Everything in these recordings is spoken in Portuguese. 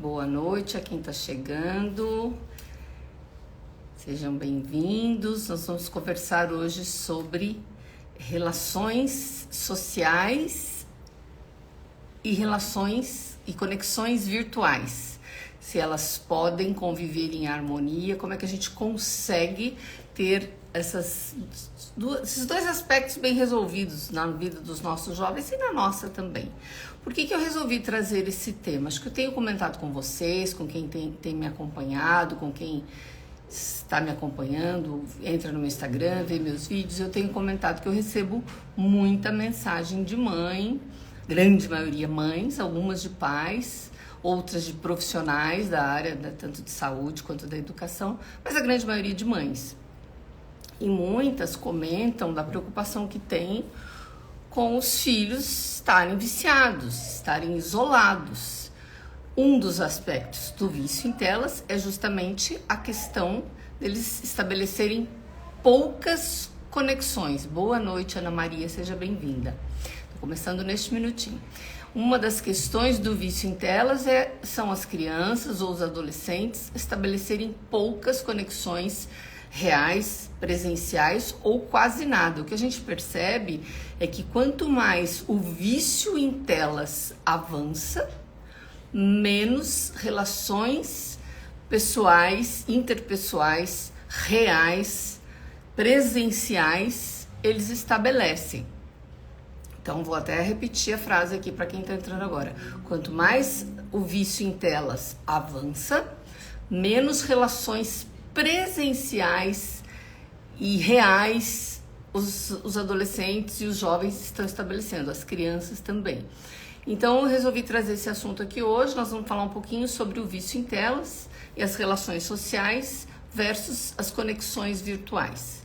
Boa noite a quem está chegando. Sejam bem-vindos. Nós vamos conversar hoje sobre relações sociais e relações e conexões virtuais. Se elas podem conviver em harmonia, como é que a gente consegue ter esses dois aspectos bem resolvidos na vida dos nossos jovens e na nossa também. Por que eu resolvi trazer esse tema? Acho que eu tenho comentado com vocês, com quem tem me acompanhado, com quem está me acompanhando, entra no meu Instagram, vê meus vídeos, eu tenho comentado que eu recebo muita mensagem de mãe, grande maioria mães, algumas de pais, outras de profissionais da área, tanto de saúde quanto da educação, mas a grande maioria de mães. E muitas comentam da preocupação que tem com os filhos estarem viciados, estarem isolados. Um dos aspectos do vício em telas é justamente a questão deles estabelecerem poucas conexões. Boa noite, Ana Maria, seja bem-vinda. Estou começando neste minutinho. Uma das questões do vício em telas são as crianças ou os adolescentes estabelecerem poucas conexões reais, presenciais ou quase nada. O que a gente percebe é que quanto mais o vício em telas avança, menos relações pessoais, interpessoais, reais, presenciais eles estabelecem. Então vou até repetir a frase aqui para quem está entrando agora. Quanto mais o vício em telas avança, menos relações presenciais e reais os adolescentes e os jovens estão estabelecendo, as crianças também. Então eu resolvi trazer esse assunto aqui hoje. Nós vamos falar um pouquinho sobre o vício em telas e as relações sociais versus as conexões virtuais.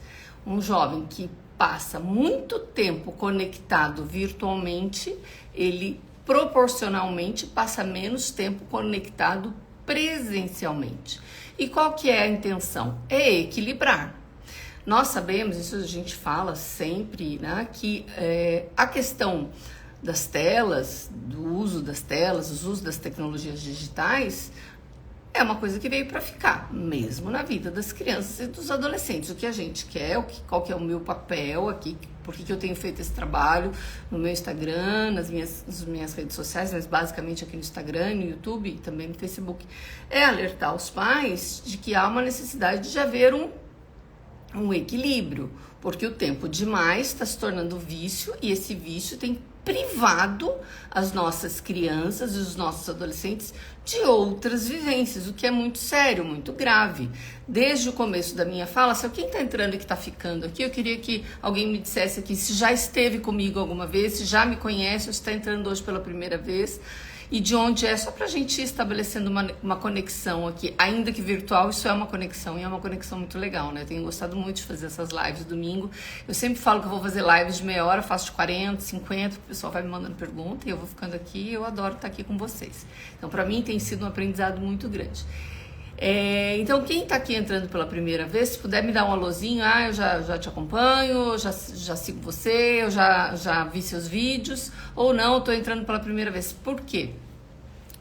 Um jovem que passa muito tempo conectado virtualmente, ele proporcionalmente passa menos tempo conectado presencialmente. E qual que é a intenção? É equilibrar. Nós sabemos, isso a gente fala sempre, né, que a questão das telas, do uso das telas, o uso das tecnologias digitais, é uma coisa que veio para ficar, mesmo na vida das crianças e dos adolescentes. O que a gente quer, qual que é o meu papel aqui, por que eu tenho feito esse trabalho no meu Instagram, nas minhas redes sociais, mas basicamente aqui no Instagram, no YouTube e também no Facebook, é alertar os pais de que há uma necessidade de haver um equilíbrio, porque o tempo demais está se tornando vício e esse vício tem privado as nossas crianças e os nossos adolescentes de outras vivências, o que é muito sério, muito grave. Desde o começo da minha fala, se alguém está entrando e que está ficando aqui, eu queria que alguém me dissesse aqui se já esteve comigo alguma vez, se já me conhece ou se está entrando hoje pela primeira vez e de onde é, só para a gente ir estabelecendo uma conexão aqui, ainda que virtual, isso é uma conexão e é uma conexão muito legal, né? Eu tenho gostado muito de fazer essas lives domingo. Eu sempre falo que eu vou fazer lives de meia hora, faço de 40, 50, o pessoal vai me mandando pergunta e eu vou ficando aqui e eu adoro estar aqui com vocês. Então, para mim tem sido um aprendizado muito grande. Então, quem está aqui entrando pela primeira vez, se puder me dar um alôzinho, eu já te acompanho, já sigo você, eu já vi seus vídeos, ou não, estou entrando pela primeira vez. Por quê?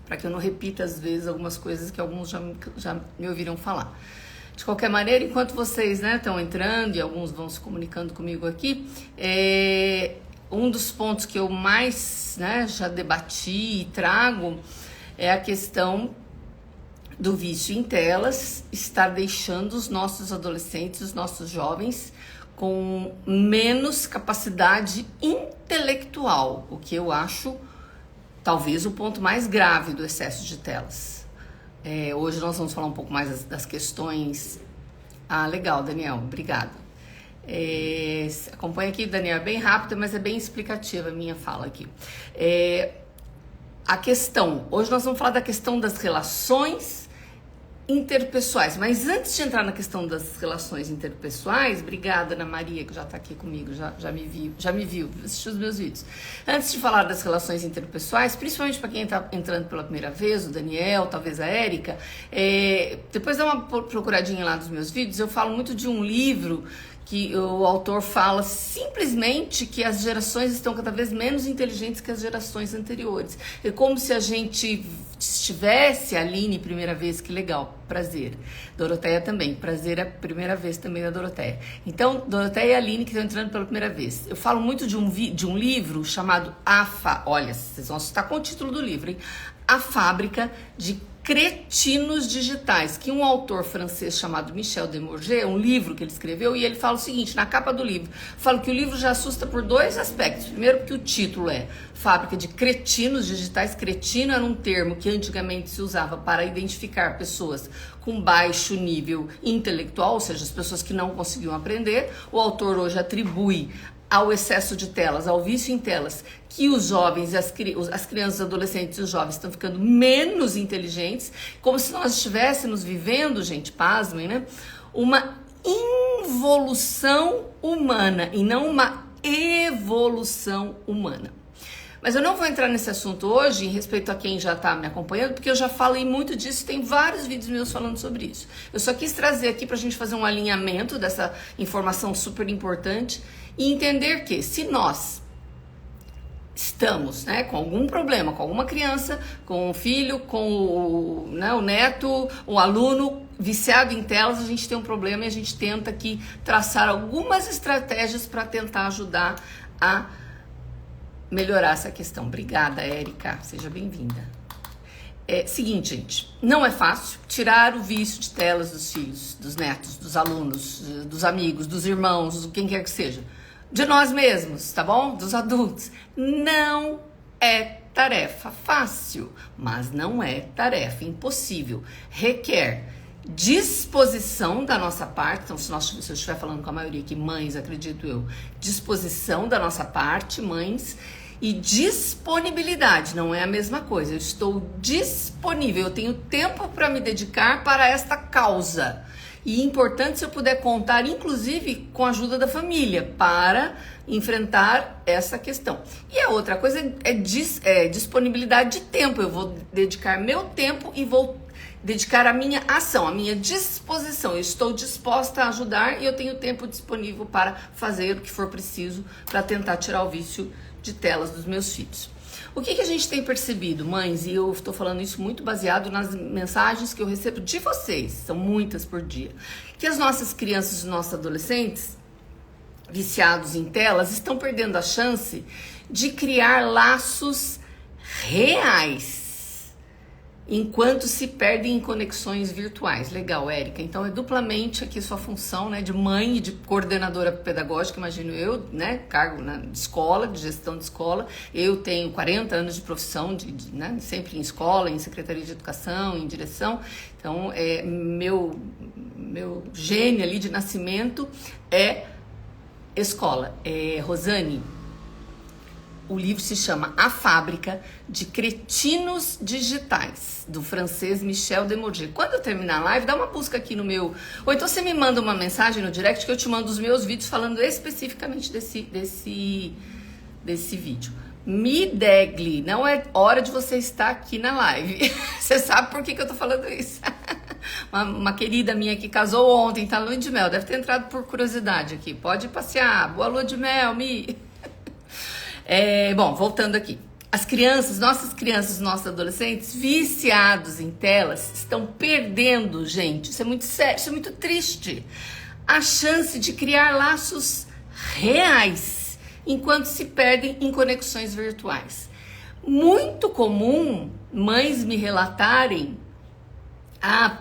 Para que eu não repita, às vezes, algumas coisas que alguns já me ouviram falar. De qualquer maneira, enquanto vocês estão entrando e alguns vão se comunicando comigo aqui, um dos pontos que eu mais já debati e trago é a questão do vício em telas estar deixando os nossos adolescentes, os nossos jovens com menos capacidade intelectual, o que eu acho talvez o ponto mais grave do excesso de telas. Hoje nós vamos falar um pouco mais das questões. Legal, Daniel, obrigada. Acompanha aqui, Daniel, é bem rápida, mas é bem explicativa a minha fala aqui. A questão, hoje nós vamos falar da questão das relações interpessoais, mas antes de entrar na questão das relações interpessoais, obrigada Ana Maria, que já está aqui comigo, já me viu, assistiu os meus vídeos. Antes de falar das relações interpessoais, principalmente para quem está entrando pela primeira vez, o Daniel, talvez a Érica, depois dá uma procuradinha lá dos meus vídeos, eu falo muito de um livro que o autor fala simplesmente que as gerações estão cada vez menos inteligentes que as gerações anteriores. É como se a gente estivesse, Aline, primeira vez, que legal, prazer. Doroteia também, prazer é a primeira vez também da Doroteia. Então, Doroteia e Aline que estão entrando pela primeira vez. Eu falo muito de um livro chamado olha, vocês vão assustar com o título do livro, hein? A Fábrica de Cretinos Digitais, que um autor francês chamado Michel Desmourget, um livro que ele escreveu, e ele fala o seguinte, na capa do livro, fala que o livro já assusta por dois aspectos. Primeiro, porque o título é Fábrica de Cretinos Digitais. Cretino era um termo que antigamente se usava para identificar pessoas com baixo nível intelectual, ou seja, as pessoas que não conseguiam aprender. O autor hoje atribui ao excesso de telas, ao vício em telas, que os jovens, as crianças, os adolescentes e os jovens estão ficando menos inteligentes, como se nós estivéssemos vivendo, gente, pasmem, né? Uma involução humana e não uma evolução humana. Mas eu não vou entrar nesse assunto hoje, em respeito a quem já está me acompanhando, porque eu já falei muito disso, tem vários vídeos meus falando sobre isso. Eu só quis trazer aqui para a gente fazer um alinhamento dessa informação super importante e entender que se nós estamos, né, com algum problema, com alguma criança, com um filho, com o neto, um aluno viciado em telas, a gente tem um problema e a gente tenta aqui traçar algumas estratégias para tentar ajudar a melhorar essa questão. Obrigada, Érica. Seja bem-vinda. Seguinte, gente, não é fácil tirar o vício de telas dos filhos, dos netos, dos alunos, dos amigos, dos irmãos, de quem quer que seja. De nós mesmos, tá bom? Dos adultos. Não é tarefa fácil, mas não é tarefa impossível. Requer disposição da nossa parte. Então, se eu estiver falando com a maioria aqui, mães, acredito eu, disposição da nossa parte, mães, e disponibilidade, não é a mesma coisa. Eu estou disponível, eu tenho tempo para me dedicar para esta causa. E é importante se eu puder contar, inclusive, com a ajuda da família, para enfrentar essa questão. E a outra coisa é disponibilidade de tempo. Eu vou dedicar meu tempo e vou dedicar a minha ação, a minha disposição. Eu estou disposta a ajudar e eu tenho tempo disponível para fazer o que for preciso para tentar tirar o vício de telas dos meus filhos. O que a gente tem percebido, mães, e eu estou falando isso muito baseado nas mensagens que eu recebo de vocês, são muitas por dia, que as nossas crianças e nossos adolescentes viciados em telas estão perdendo a chance de criar laços reais enquanto se perdem em conexões virtuais. Legal, Érica. Então é duplamente aqui sua função, né, de mãe e de coordenadora pedagógica, imagino eu, né, cargo de escola, de gestão de escola. Eu tenho 40 anos de profissão, né, sempre em escola, em secretaria de educação, em direção. Então, meu gene ali de nascimento é escola. Rosane, o livro se chama A Fábrica de Cretinos Digitais, do francês Michel Desmourget. Quando eu terminar a live, dá uma busca aqui no meu... Ou então você me manda uma mensagem no direct que eu te mando os meus vídeos falando especificamente desse vídeo. Midegli, não é hora de você estar aqui na live. Você sabe por que eu tô falando isso? Uma querida minha que casou ontem, tá na lua de mel, deve ter entrado por curiosidade aqui. Pode passear. Boa lua de mel, Mi. Bom, voltando aqui. As crianças, nossos adolescentes viciados em telas estão perdendo, gente, isso é muito sério, isso é muito triste, a chance de criar laços reais enquanto se perdem em conexões virtuais. Muito comum mães me relatarem,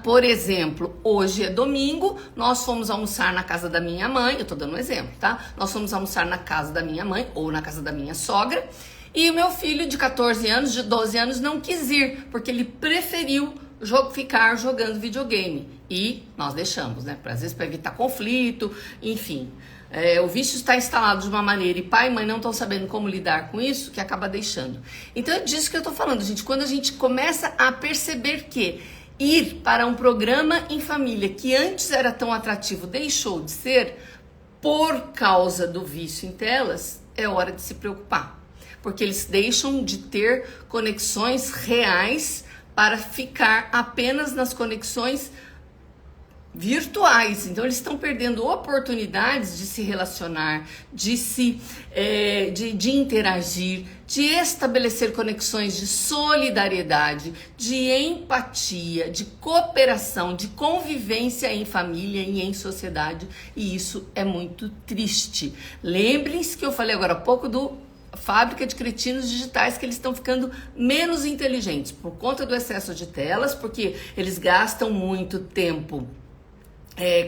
por exemplo, hoje é domingo, nós fomos almoçar na casa da minha mãe, eu tô dando um exemplo, tá? Nós fomos almoçar na casa da minha mãe ou na casa da minha sogra e o meu filho de 14 anos, de 12 anos não quis ir, porque ele preferiu ficar jogando videogame e nós deixamos, né? Às vezes para evitar conflito, enfim. O vício está instalado de uma maneira e pai e mãe não estão sabendo como lidar com isso, que acaba deixando. Então é disso que eu tô falando, gente. Quando a gente começa a perceber que ir para um programa em família que antes era tão atrativo deixou de ser por causa do vício em telas, é hora de se preocupar. Porque eles deixam de ter conexões reais para ficar apenas nas conexões virtuais. Então eles estão perdendo oportunidades de se relacionar, de interagir, de estabelecer conexões de solidariedade, de empatia, de cooperação, de convivência em família e em sociedade, e isso é muito triste. Lembrem-se que eu falei agora há pouco do fábrica de cretinos digitais, que eles estão ficando menos inteligentes por conta do excesso de telas, porque eles gastam muito tempo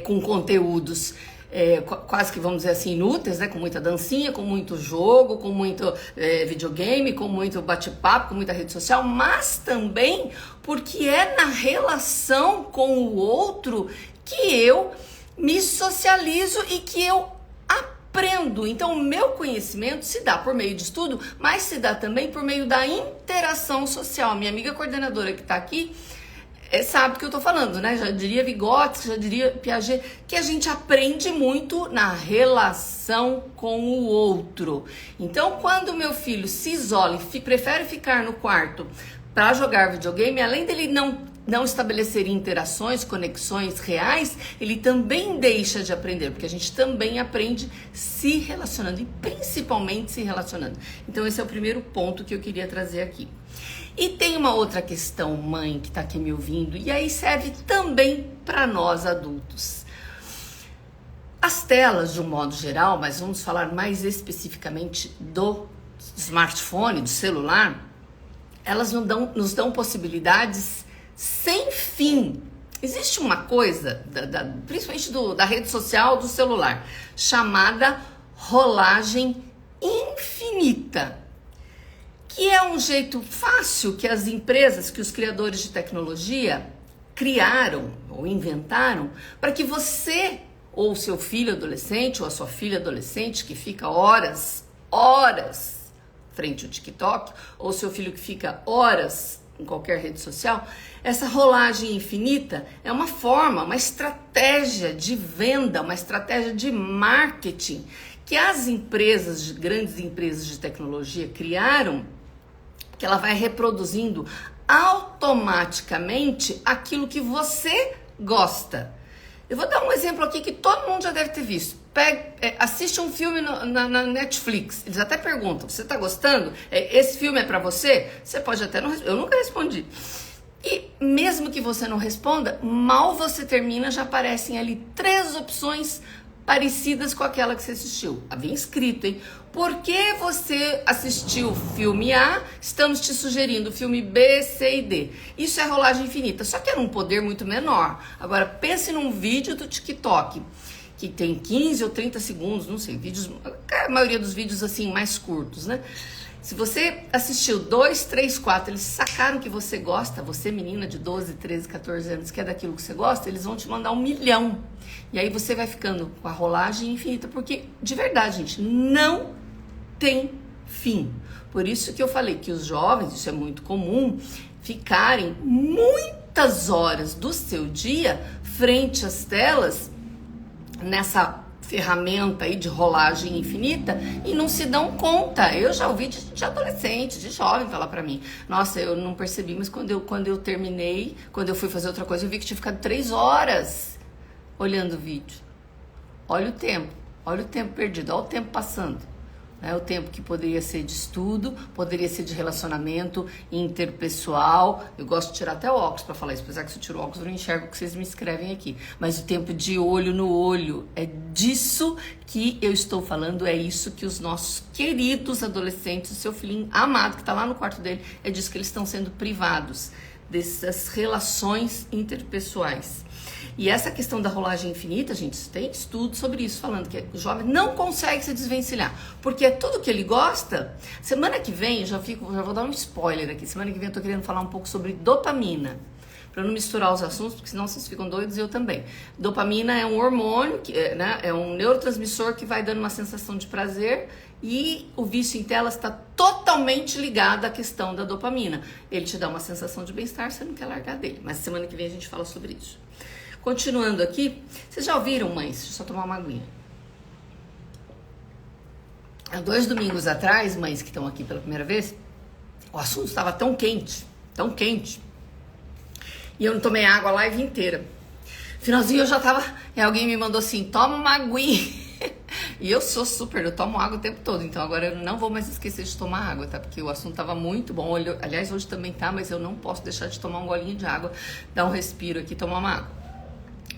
com conteúdos quase que, vamos dizer assim, inúteis, né? Com muita dancinha, com muito jogo, com muito videogame, com muito bate-papo, com muita rede social, mas também porque é na relação com o outro que eu me socializo e que eu aprendo. Então, o meu conhecimento se dá por meio de estudo, mas se dá também por meio da interação social. Minha amiga coordenadora que está aqui sabe do que eu tô falando, né? Já diria Vygotsky, já diria Piaget, que a gente aprende muito na relação com o outro. Então, quando meu filho se isola e prefere ficar no quarto para jogar videogame, além dele não estabelecer interações, conexões reais, ele também deixa de aprender, porque a gente também aprende se relacionando, e principalmente se relacionando. Então, esse é o primeiro ponto que eu queria trazer aqui. E tem uma outra questão, mãe, que está aqui me ouvindo, e aí serve também para nós adultos. As telas, de um modo geral, mas vamos falar mais especificamente do smartphone, do celular, elas nos dão possibilidades sem fim. Existe uma coisa, principalmente da rede social, do celular, chamada rolagem infinita, que é um jeito fácil que as empresas, que os criadores de tecnologia criaram ou inventaram para que você ou seu filho adolescente ou a sua filha adolescente que fica horas frente ao TikTok, ou seu filho que fica horas em qualquer rede social, essa rolagem infinita é uma forma, uma estratégia de venda, uma estratégia de marketing que as empresas, grandes empresas de tecnologia criaram, que ela vai reproduzindo automaticamente aquilo que você gosta. Eu vou dar um exemplo aqui que todo mundo já deve ter visto. Assiste um filme na Netflix. Eles até perguntam, você tá gostando? Esse filme é pra você? Você pode até não responder. Eu nunca respondi. E mesmo que você não responda, mal você termina, já aparecem ali 3 opções parecidas com aquela que você assistiu. Havia escrito, hein? Por que você assistiu o filme A, estamos te sugerindo o filme B, C e D. Isso é rolagem infinita, só que é um poder muito menor. Agora, pense num vídeo do TikTok, que tem 15 ou 30 segundos, não sei, a maioria dos vídeos assim, mais curtos, né? Se você assistiu 2, 3, 4, eles sacaram que você gosta, você menina de 12, 13, 14 anos, que é daquilo que você gosta, eles vão te mandar 1 milhão. E aí você vai ficando com a rolagem infinita, porque, de verdade, gente, não tem fim. Por isso que eu falei que os jovens, isso é muito comum, ficarem muitas horas do seu dia frente às telas, nessa ferramenta aí de rolagem infinita, e não se dão conta. Eu já ouvi de adolescente, de jovem falar pra mim, nossa, eu não percebi, mas quando eu terminei, quando eu fui fazer outra coisa, eu vi que tinha ficado 3 horas olhando o vídeo. Olha o tempo perdido, olha o tempo passando. O tempo que poderia ser de estudo, poderia ser de relacionamento interpessoal. Eu gosto de tirar até o óculos para falar isso, apesar que se eu tiro o óculos eu não enxergo o que vocês me escrevem aqui. Mas o tempo de olho no olho, é disso que eu estou falando, é isso que os nossos queridos adolescentes, o seu filhinho amado que está lá no quarto dele, é disso que eles estão sendo privados, dessas relações interpessoais. E essa questão da rolagem infinita, gente, tem estudo sobre isso, falando que o jovem não consegue se desvencilhar, porque é tudo que ele gosta. Semana que vem, já vou dar um spoiler aqui, semana que vem eu tô querendo falar um pouco sobre dopamina, para não misturar os assuntos, porque senão vocês ficam doidos e eu também. Dopamina é um hormônio, é um neurotransmissor que vai dando uma sensação de prazer, e o vício em telas está totalmente ligado à questão da dopamina. Ele te dá uma sensação de bem-estar, você não quer largar dele, mas semana que vem a gente fala sobre isso. Continuando aqui, vocês já ouviram, mães? Deixa eu só tomar uma aguinha. Há 2 domingos atrás, mães que estão aqui pela primeira vez, o assunto estava tão quente, e eu não tomei água a live inteira. Finalzinho eu já tava. E alguém me mandou assim: toma uma aguinha. E eu sou super, eu tomo água o tempo todo, então agora eu não vou mais esquecer de tomar água, tá? Porque o assunto tava muito bom. Aliás, hoje também tá, mas eu não posso deixar de tomar um golinho de água, dar um respiro aqui, tomar uma água.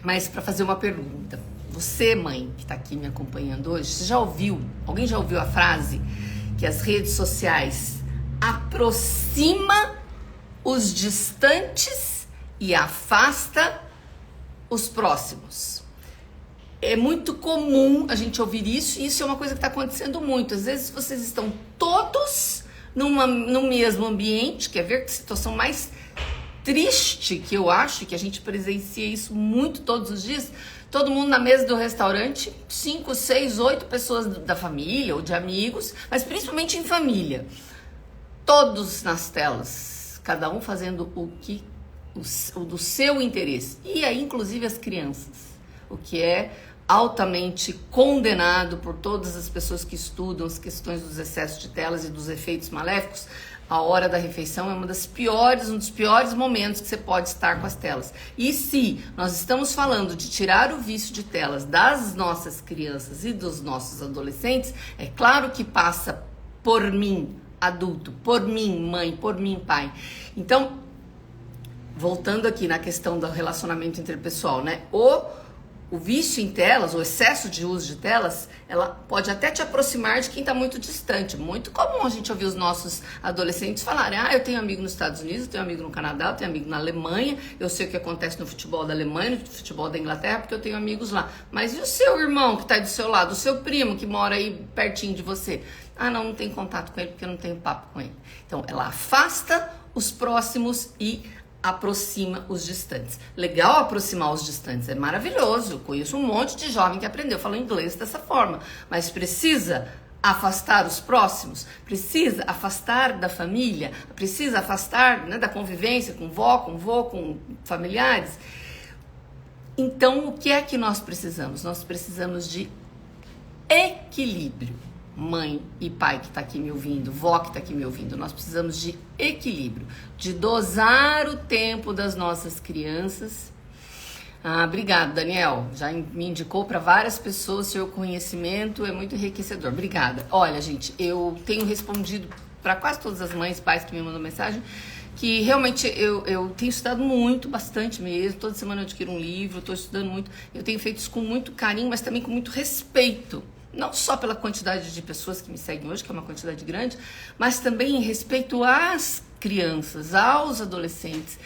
Mas para fazer uma pergunta, você, mãe, que tá aqui me acompanhando hoje, você já ouviu? Alguém já ouviu a frase que as redes sociais aproxima os distantes e afasta os próximos? É muito comum a gente ouvir isso, e isso é uma coisa que está acontecendo muito. Às vezes vocês estão todos no mesmo ambiente, quer ver que situação mais triste que eu acho, que a gente presencia isso muito todos os dias, todo mundo na mesa do restaurante, 5, 6, 8 pessoas da família ou de amigos, mas principalmente em família, todos nas telas, cada um fazendo o do seu interesse, e aí inclusive as crianças, o que é altamente condenado por todas as pessoas que estudam as questões dos excessos de telas e dos efeitos maléficos. A hora da refeição é um dos piores momentos que você pode estar com as telas. E se nós estamos falando de tirar o vício de telas das nossas crianças e dos nossos adolescentes, é claro que passa por mim, adulto, por mim, mãe, por mim, pai. Então, voltando aqui na questão do relacionamento interpessoal, né? O vício em telas, o excesso de uso de telas, ela pode até te aproximar de quem está muito distante. Muito comum a gente ouvir os nossos adolescentes falarem: eu tenho amigo nos Estados Unidos, eu tenho amigo no Canadá, eu tenho amigo na Alemanha, eu sei o que acontece no futebol da Alemanha, no futebol da Inglaterra, porque eu tenho amigos lá. Mas e o seu irmão que está aí do seu lado, o seu primo que mora aí pertinho de você? Não tem contato com ele porque eu não tenho papo com ele. Então, ela afasta os próximos e aproxima os distantes. Legal aproximar os distantes, é maravilhoso. Eu conheço um monte de jovem que aprendeu a falar inglês dessa forma, mas precisa afastar os próximos, precisa afastar da família, precisa afastar, né, da convivência com vó, com vô, com familiares. Então, o que é que nós precisamos? Nós precisamos de equilíbrio. Mãe e pai que está aqui me ouvindo, vó que está aqui me ouvindo, nós precisamos de equilíbrio, de dosar o tempo das nossas crianças. Obrigada, Daniel, já me indicou para várias pessoas, seu conhecimento é muito enriquecedor, obrigada. Olha, gente, eu tenho respondido para quase todas as mães e pais que me mandam mensagem, que realmente eu tenho estudado muito, bastante mesmo, toda semana eu adquiro um livro, estou estudando muito, eu tenho feito isso com muito carinho, mas também com muito respeito. Não só pela quantidade de pessoas que me seguem hoje, que é uma quantidade grande, mas também em respeito às crianças, aos adolescentes.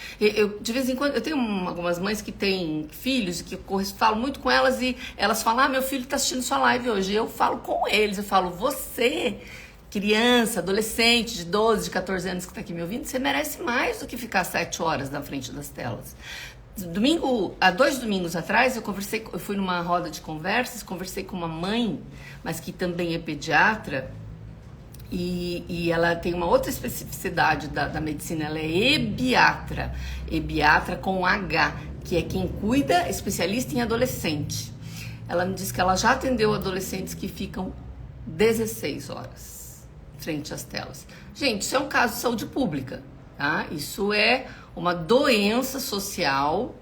De vez em quando, eu tenho algumas mães que têm filhos, que eu falo muito com elas e elas falam: meu filho está assistindo sua live hoje. Eu falo com eles, eu falo: você, criança, adolescente de 12, de 14 anos que está aqui me ouvindo, você merece mais do que ficar 7 horas na frente das telas. Há 2 domingos atrás, eu fui numa roda de conversei com uma mãe, mas que também é pediatra, e ela tem uma outra especificidade da medicina, ela é ebiatra com H, que é quem cuida, especialista em adolescente. Ela me disse que ela já atendeu adolescentes que ficam 16 horas frente às telas. Gente, isso é um caso de saúde pública, tá? Isso é uma doença social,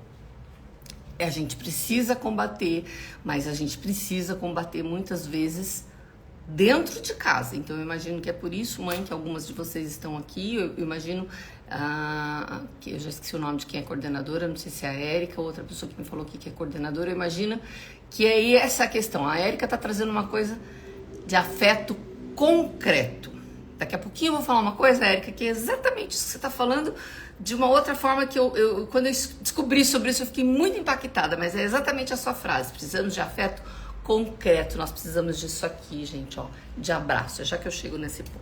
a gente precisa combater, mas a gente precisa combater muitas vezes dentro de casa. Então eu imagino que é por isso, mãe, que algumas de vocês estão aqui. Eu imagino que eu já esqueci o nome de quem é coordenadora, não sei se é a Érica ou outra pessoa que me falou aqui que é coordenadora. Eu imagino que é essa a questão. A Érica está trazendo uma coisa de afeto concreto. Daqui a pouquinho eu vou falar uma coisa, Érica, que é exatamente isso que você está falando, de uma outra forma que quando eu descobri sobre isso, eu fiquei muito impactada, mas é exatamente a sua frase: precisamos de afeto concreto, nós precisamos disso aqui, gente, ó, de abraço, já que eu chego nesse ponto.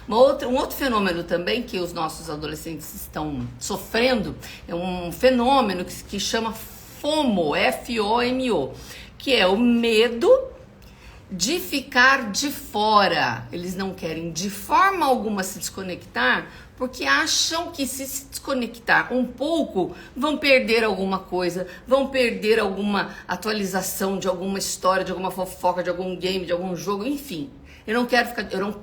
Um outro fenômeno também que os nossos adolescentes estão sofrendo é um fenômeno que chama FOMO, F-O-M-O, que é o medo de ficar de fora. Eles não querem de forma alguma se desconectar, porque acham que se desconectar um pouco, vão perder alguma coisa, vão perder alguma atualização de alguma história, de alguma fofoca, de algum game, de algum jogo, enfim. Eu não quero ficar, eu não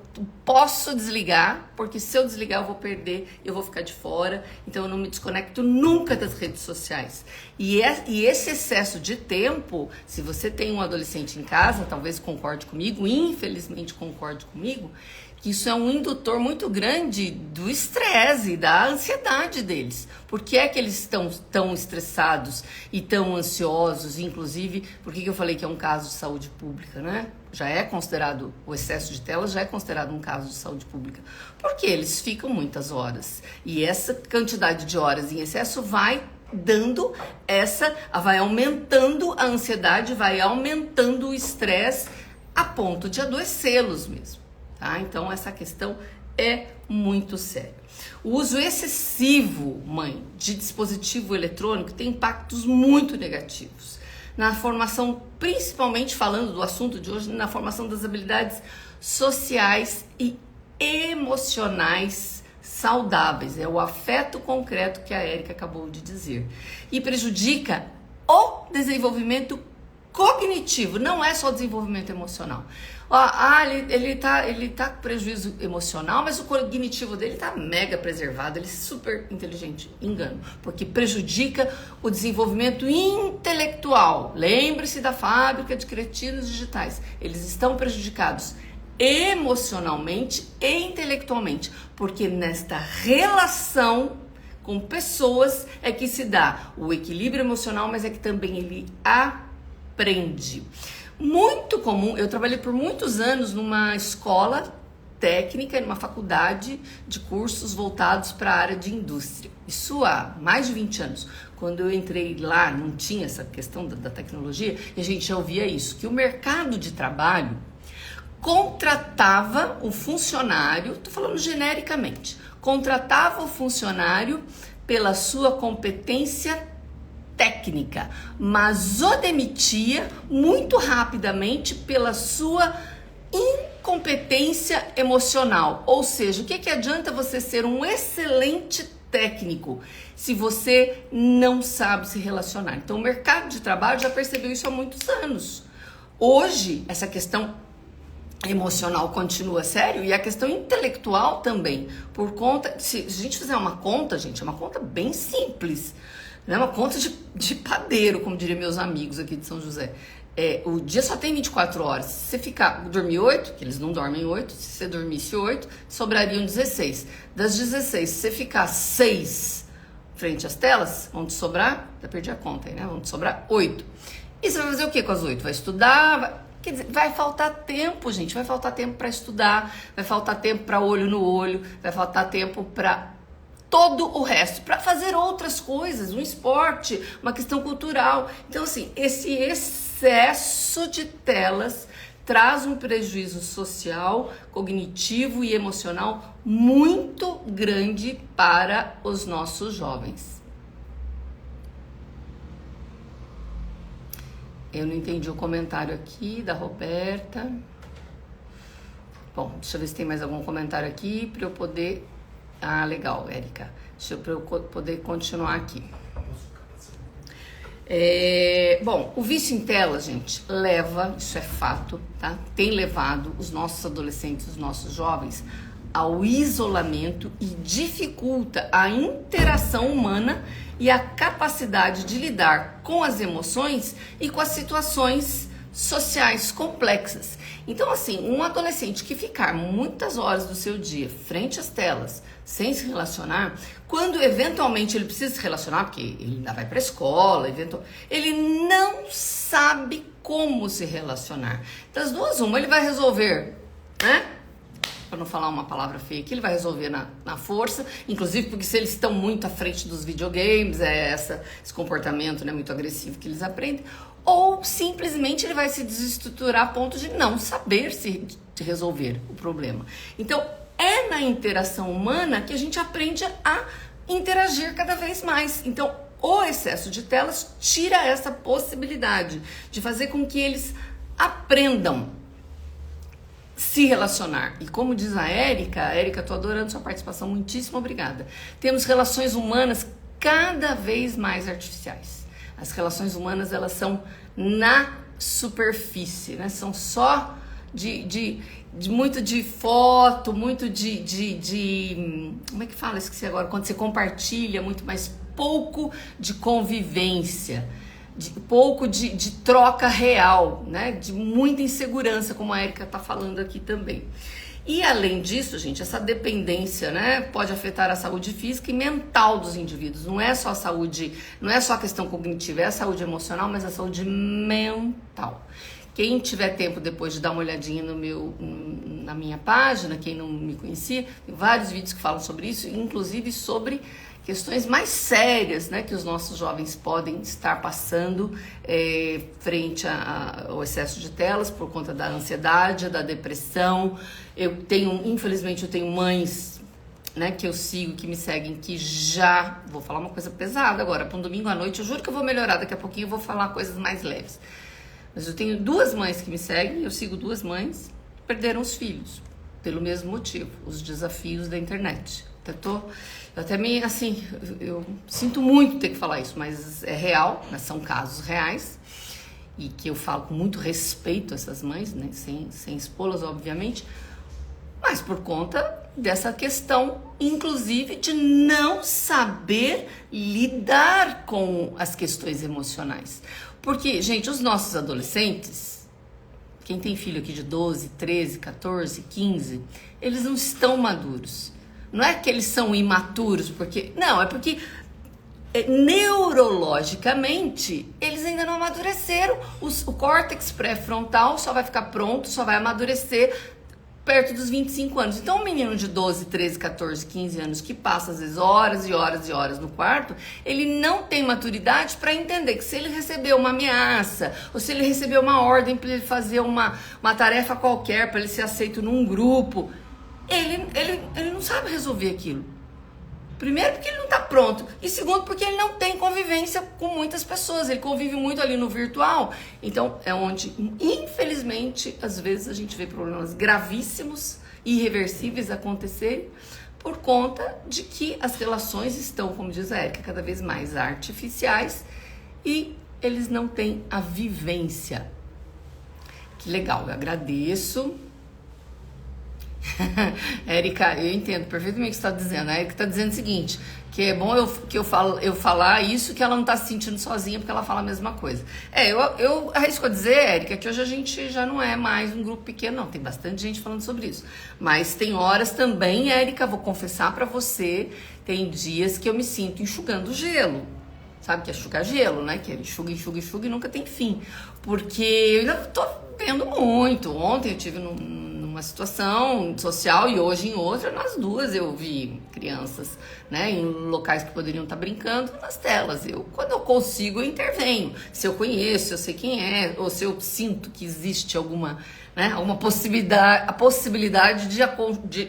posso desligar, porque se eu desligar eu vou perder, eu vou ficar de fora. Então eu não me desconecto nunca das redes sociais. E esse excesso de tempo, se você tem um adolescente em casa, talvez concorde comigo, infelizmente concorde comigo, que isso é um indutor muito grande do estresse e da ansiedade deles. Por que é que eles estão tão estressados e tão ansiosos? Inclusive, por que eu falei que é um caso de saúde pública, né? Já é considerado, o excesso de telas já é considerado um caso de saúde pública. Porque eles ficam muitas horas. E essa quantidade de horas em excesso vai aumentando a ansiedade, vai aumentando o estresse a ponto de adoecê-los mesmo. Tá? Então essa questão é muito séria. O uso excessivo, mãe, de dispositivo eletrônico tem impactos muito negativos na formação, principalmente falando do assunto de hoje, na formação das habilidades sociais e emocionais saudáveis. É o afeto concreto que a Érica acabou de dizer. E prejudica o desenvolvimento cognitivo, não é só desenvolvimento emocional. Ele tá com prejuízo emocional, mas o cognitivo dele tá mega preservado, ele é super inteligente. Engano, porque prejudica o desenvolvimento intelectual. Lembre-se da fábrica de cretinos digitais. Eles estão prejudicados emocionalmente e intelectualmente, porque nesta relação com pessoas é que se dá o equilíbrio emocional, mas é que também ele aprende. Muito comum, eu trabalhei por muitos anos numa escola técnica, numa faculdade de cursos voltados para a área de indústria. Isso há mais de 20 anos. Quando eu entrei lá, não tinha essa questão da tecnologia, e a gente já ouvia isso, que o mercado de trabalho contratava o funcionário, estou falando genericamente, contratava o funcionário pela sua competência técnica, mas o demitia muito rapidamente pela sua incompetência emocional. Ou seja, o que adianta você ser um excelente técnico se você não sabe se relacionar? Então o mercado de trabalho já percebeu isso há muitos anos. Hoje, essa questão emocional continua sério e a questão intelectual também, por conta, se a gente fizer uma conta, gente, é uma conta bem simples, não é uma conta de padeiro, como diriam meus amigos aqui de São José. O dia só tem 24 horas. Se você dormir 8, que eles não dormem 8, se você dormisse 8, sobrariam 16. Das 16, se você ficar 6 frente às telas, vão te sobrar, já perdi a conta aí, né? Vão te sobrar 8. E você vai fazer o que com as 8? Vai estudar? Quer dizer, vai faltar tempo, gente. Vai faltar tempo para estudar, vai faltar tempo para olho no olho, vai faltar tempo para todo o resto, para fazer outras coisas, um esporte, uma questão cultural. Então, assim, esse excesso de telas traz um prejuízo social, cognitivo e emocional muito grande para os nossos jovens. Eu não entendi o comentário aqui da Roberta. Bom, deixa eu ver se tem mais algum comentário aqui para eu poder... Ah, legal, Érica. Para eu poder continuar aqui. Bom, o vício em tela, gente, leva, isso é fato, tá? Tem levado os nossos adolescentes, os nossos jovens ao isolamento e dificulta a interação humana e a capacidade de lidar com as emoções e com as situações sociais complexas. Então, assim, um adolescente que ficar muitas horas do seu dia frente às telas, sem se relacionar, quando eventualmente ele precisa se relacionar, porque ele ainda vai para a escola, ele não sabe como se relacionar. Das duas, uma, ele vai resolver, né? Para não falar uma palavra feia aqui, ele vai resolver na força, inclusive porque se eles estão muito à frente dos videogames, esse comportamento, né, muito agressivo que eles aprendem, ou simplesmente ele vai se desestruturar a ponto de não saber se resolver o problema. Então, é na interação humana que a gente aprende a interagir cada vez mais. Então, o excesso de telas tira essa possibilidade de fazer com que eles aprendam se relacionar. E como diz a Érica, tô adorando sua participação, muitíssimo obrigada. Temos relações humanas cada vez mais artificiais. As relações humanas, elas são na superfície, né? São só muito de foto, muito como é que fala? Esqueci agora. Quando você compartilha, muito mais pouco de convivência, pouco de troca real, né? De muita insegurança, como a Érica tá falando aqui também. E além disso, gente, essa dependência, né, pode afetar a saúde física e mental dos indivíduos. Não é só a saúde, não é só a questão cognitiva, é a saúde emocional, mas a saúde mental. Quem tiver tempo depois de dar uma olhadinha na minha página, quem não me conhecia, tem vários vídeos que falam sobre isso, inclusive sobre questões mais sérias, né, que os nossos jovens podem estar passando frente ao excesso de telas por conta da ansiedade, da depressão. Infelizmente, eu tenho mães, né, que eu sigo, que me seguem, que já... Vou falar uma coisa pesada agora, para um domingo à noite, eu juro que eu vou melhorar, daqui a pouquinho eu vou falar coisas mais leves. Mas eu tenho 2 mães que me seguem, eu sigo 2 mães, que perderam os filhos, pelo mesmo motivo, os desafios da internet. Eu até me, assim, eu sinto muito ter que falar isso, mas é real, né? São casos reais, e que eu falo com muito respeito a essas mães, né? Sem expô-las, obviamente, mas por conta dessa questão, inclusive, de não saber lidar com as questões emocionais. Porque, gente, os nossos adolescentes, quem tem filho aqui de 12, 13, 14, 15, eles não estão maduros. Não é que eles são imaturos, porque... Não, é porque neurologicamente eles ainda não amadureceram. O córtex pré-frontal só vai ficar pronto, só vai amadurecer perto dos 25 anos. Então, um menino de 12, 13, 14, 15 anos que passa, às vezes, horas e horas e horas no quarto, ele não tem maturidade para entender que se ele recebeu uma ameaça, ou se ele recebeu uma ordem para ele fazer uma tarefa qualquer, para ele ser aceito num grupo, ele não sabe resolver aquilo. Primeiro, porque ele não está pronto. E segundo, porque ele não tem convivência com muitas pessoas. Ele convive muito ali no virtual. Então, é onde, infelizmente, às vezes a gente vê problemas gravíssimos, irreversíveis acontecerem, por conta de que as relações estão, como diz a Érica, cada vez mais artificiais e eles não têm a vivência. Que legal, eu agradeço. Érica, eu entendo perfeitamente o que você está dizendo. A Érica está dizendo o seguinte, que é bom eu falar isso, que ela não está se sentindo sozinha, porque ela fala a mesma coisa. Eu arrisco a dizer, Érica, que hoje a gente já não é mais um grupo pequeno, não. Tem bastante gente falando sobre isso. Mas tem horas também, Érica, vou confessar para você, tem dias que eu me sinto enxugando gelo. Sabe que é enxugar gelo, né? Que é enxuga e nunca tem fim. Porque eu ainda tô vendo muito. Ontem eu tive numa situação social e hoje em outra, nas duas eu vi crianças, né, em locais que poderiam estar brincando nas telas. Quando eu consigo, eu intervenho. Se eu conheço, se eu sei quem é, ou se eu sinto que existe alguma possibilidade de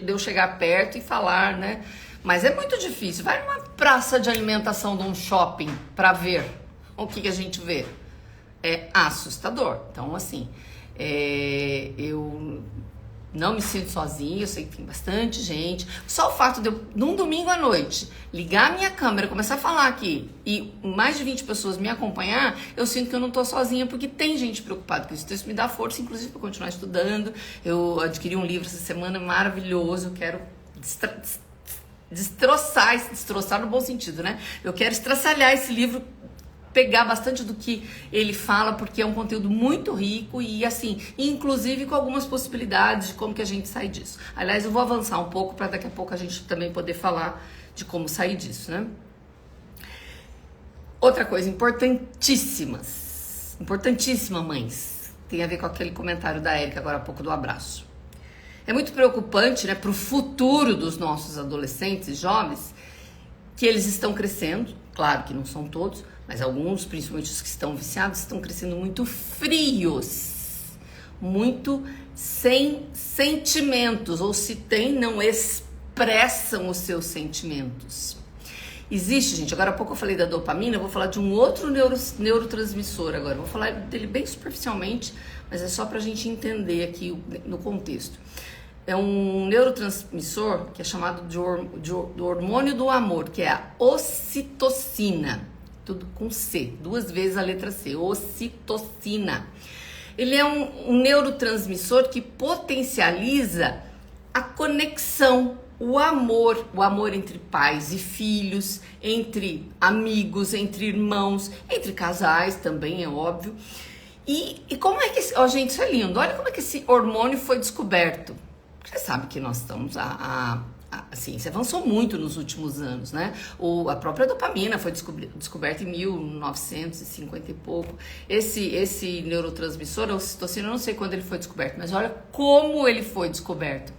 eu chegar perto e falar, né? Mas é muito difícil. Vai numa praça de alimentação de um shopping para ver o que a gente vê. É assustador. Então, assim, eu não me sinto sozinha, eu sei que tem bastante gente. Só o fato de eu, num domingo à noite, ligar a minha câmera, começar a falar aqui e mais de 20 pessoas me acompanhar, eu sinto que eu não tô sozinha, porque tem gente preocupada com isso. Então isso me dá força, inclusive, para continuar estudando. Eu adquiri um livro essa semana maravilhoso, eu quero destroçar no bom sentido, né? Eu quero estraçalhar esse livro, pegar bastante do que ele fala, porque é um conteúdo muito rico e, assim, inclusive com algumas possibilidades de como que a gente sai disso. Aliás, eu vou avançar um pouco para daqui a pouco a gente também poder falar de como sair disso, né? Outra coisa importantíssima, mães, tem a ver com aquele comentário da Érica agora há pouco do abraço. É muito preocupante, né, para o futuro dos nossos adolescentes e jovens, que eles estão crescendo, claro que não são todos, mas alguns, principalmente os que estão viciados, estão crescendo muito frios, muito sem sentimentos, ou se tem, não expressam os seus sentimentos. Existe, gente, agora há pouco eu falei da dopamina, eu vou falar de um outro neurotransmissor agora, vou falar dele bem superficialmente, mas é só pra gente entender aqui no contexto. É um neurotransmissor que é chamado do hormônio do amor, que é a ocitocina, tudo com C, 2 vezes a letra C, ocitocina. Ele é um neurotransmissor que potencializa a conexão, o amor entre pais e filhos, entre amigos, entre irmãos, entre casais também, é óbvio. E como é que gente, isso é lindo. Olha como é que esse hormônio foi descoberto. Você sabe que nós estamos a ciência avançou muito nos últimos anos, né? A própria dopamina foi descoberta em 1950 e pouco. Esse neurotransmissor, a ocitocina, eu não sei quando ele foi descoberto, mas olha como ele foi descoberto.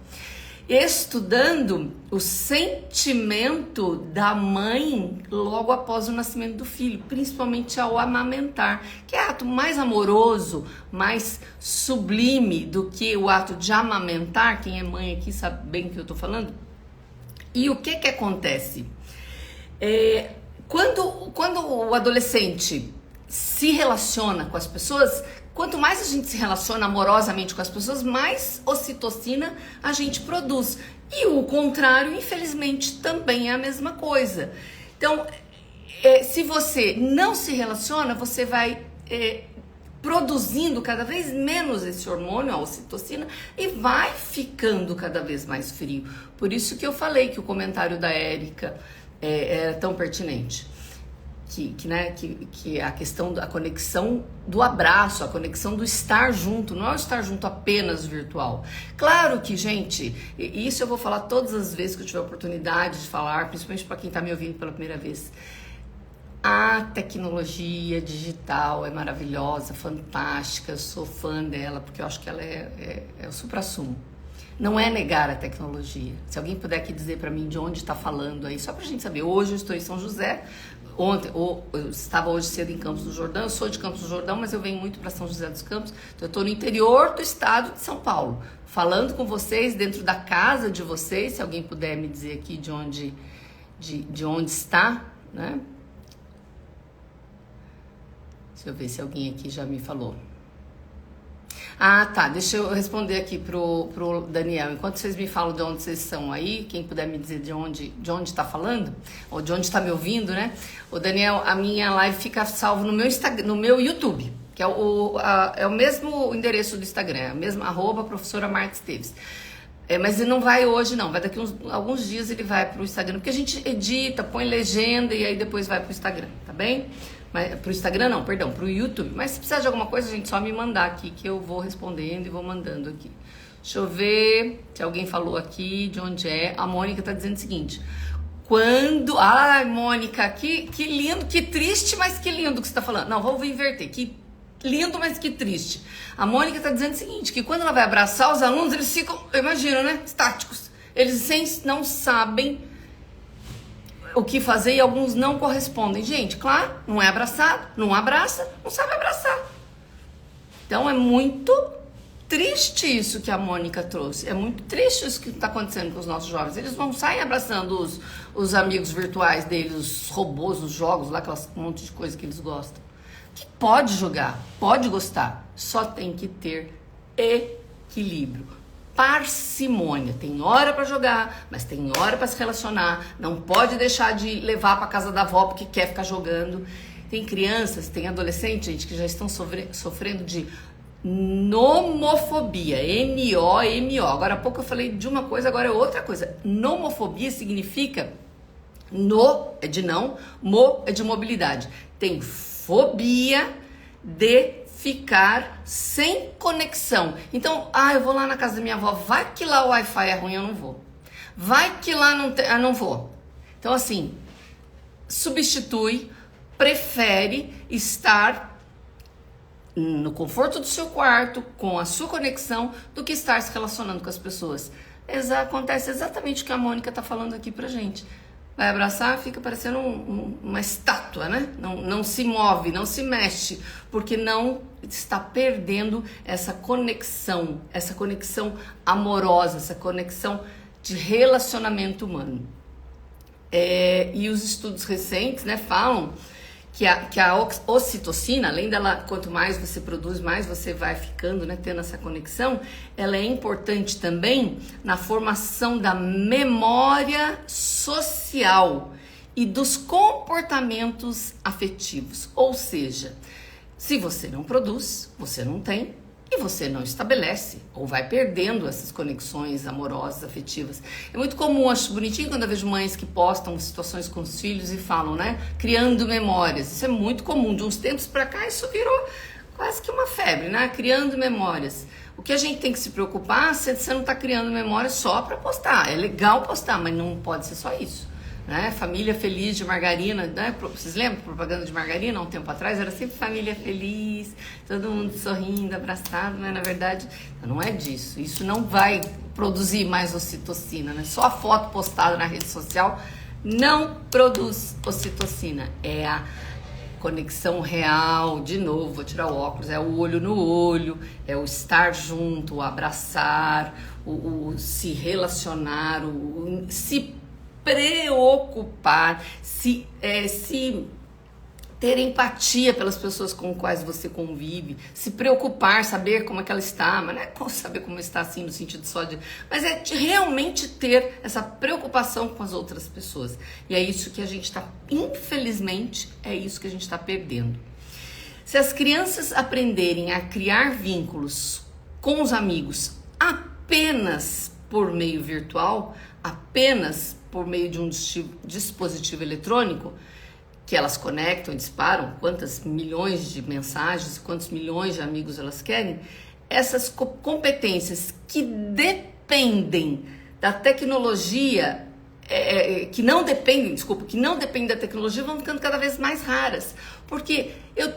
Estudando o sentimento da mãe logo após o nascimento do filho, principalmente ao amamentar, que é ato mais amoroso, mais sublime do que o ato de amamentar. Quem é mãe aqui sabe bem o que eu tô falando. E o que acontece? Quando o adolescente se relaciona com as pessoas, quanto mais a gente se relaciona amorosamente com as pessoas, mais ocitocina a gente produz. E o contrário, infelizmente, também é a mesma coisa. Então, se você não se relaciona, você vai produzindo cada vez menos esse hormônio, a ocitocina, e vai ficando cada vez mais frio. Por isso que eu falei que o comentário da Érica é tão pertinente. Que a questão da conexão do abraço, a conexão do estar junto, não é o estar junto apenas virtual. Claro que, gente, isso eu vou falar todas as vezes que eu tiver oportunidade de falar, principalmente para quem está me ouvindo pela primeira vez. A tecnologia digital é maravilhosa, fantástica, eu sou fã dela, porque eu acho que ela é o suprassumo. Não é negar a tecnologia. Se alguém puder aqui dizer para mim de onde está falando aí, só para a gente saber. Hoje eu estou em São José, eu estava hoje cedo em Campos do Jordão, eu sou de Campos do Jordão, mas eu venho muito para São José dos Campos, então eu estou no interior do estado de São Paulo, falando com vocês dentro da casa de vocês, se alguém puder me dizer aqui de onde está, né? Deixa eu ver se alguém aqui já me falou. Ah, tá. Deixa eu responder aqui pro Daniel. Enquanto vocês me falam de onde vocês são aí, quem puder me dizer de onde está falando, ou de onde está me ouvindo, né? O Daniel, a minha live fica salvo no meu Instagram, no meu YouTube, que é o mesmo endereço do Instagram, é o mesmo @professora Marta Esteves. Mas ele não vai hoje, não. Vai daqui alguns dias ele vai pro Instagram, porque a gente edita, põe legenda e aí depois vai pro Instagram, tá bem? Mas, pro Instagram não, perdão, pro YouTube. Mas se precisar de alguma coisa, a gente só me mandar aqui que eu vou respondendo e vou mandando aqui. Deixa eu ver se alguém falou aqui de onde é. A Mônica tá dizendo o seguinte: ai, Mônica, que lindo, que triste, mas que lindo que você tá falando. Não, vou inverter. Que lindo, mas que triste. A Mônica tá dizendo o seguinte, que quando ela vai abraçar os alunos, eles ficam, imagina, né, estáticos. Eles não sabem o que fazer e alguns não correspondem. Gente, claro, não é abraçado, não abraça, não sabe abraçar. Então é muito triste isso que a Mônica trouxe. É muito triste isso que está acontecendo com os nossos jovens. Eles não saem abraçando os amigos virtuais deles, os robôs, os jogos, lá aquelas um monte de coisa que eles gostam. Que pode jogar, pode gostar, só tem que ter equilíbrio. Parcimônia, tem hora para jogar, mas tem hora para se relacionar, não pode deixar de levar para casa da avó porque quer ficar jogando. Tem crianças, tem adolescentes, gente, que já estão sofrendo de nomofobia, N-O-M-O. Agora há pouco eu falei de uma coisa, agora é outra coisa. Nomofobia significa no é de não, mo é de mobilidade. Tem fobia de ficar sem conexão. Então, eu vou lá na casa da minha avó, vai que lá o Wi-Fi é ruim, eu não vou. Vai que lá não vou. Então, assim, substitui, prefere estar no conforto do seu quarto, com a sua conexão, do que estar se relacionando com as pessoas. Acontece exatamente o que a Mônica tá falando aqui pra gente. Vai abraçar, fica parecendo uma estátua, né? Não se move, não se mexe, porque não está perdendo essa conexão amorosa, essa conexão de relacionamento humano. E os estudos recentes, né, falam que a ocitocina, além dela, quanto mais você produz, mais você vai ficando, né, tendo essa conexão, ela é importante também na formação da memória social e dos comportamentos afetivos. Ou seja, se você não produz, você não tem, e você não estabelece ou vai perdendo essas conexões amorosas, afetivas. É muito comum, acho bonitinho quando eu vejo mães que postam situações com os filhos e falam, né, criando memórias. Isso é muito comum. De uns tempos para cá isso virou quase que uma febre, né, criando memórias. O que a gente tem que se preocupar se você não está criando memória só para postar. É legal postar, mas não pode ser só isso. Né? Família feliz de margarina, né? Vocês lembram propaganda de margarina há um tempo atrás? Era sempre família feliz, todo mundo sorrindo, abraçado, mas na verdade não é disso. Isso não vai produzir mais ocitocina, né? Só a foto postada na rede social não produz ocitocina. É a conexão real, de novo, vou tirar o óculos, é o olho no olho, é o estar junto, o abraçar, o se relacionar, o se preocupar, se ter empatia pelas pessoas com as quais você convive, se preocupar, saber como é que ela está, mas não é saber como está assim no sentido só de... Mas é de realmente ter essa preocupação com as outras pessoas. E é isso que a gente está, infelizmente, é isso que a gente está perdendo. Se as crianças aprenderem a criar vínculos com os amigos apenas por meio virtual, apenas por meio de um dispositivo eletrônico, que elas conectam e disparam, quantas milhões de mensagens, quantos milhões de amigos elas querem, essas competências que dependem da tecnologia, que não dependem da tecnologia, vão ficando cada vez mais raras. Porque eu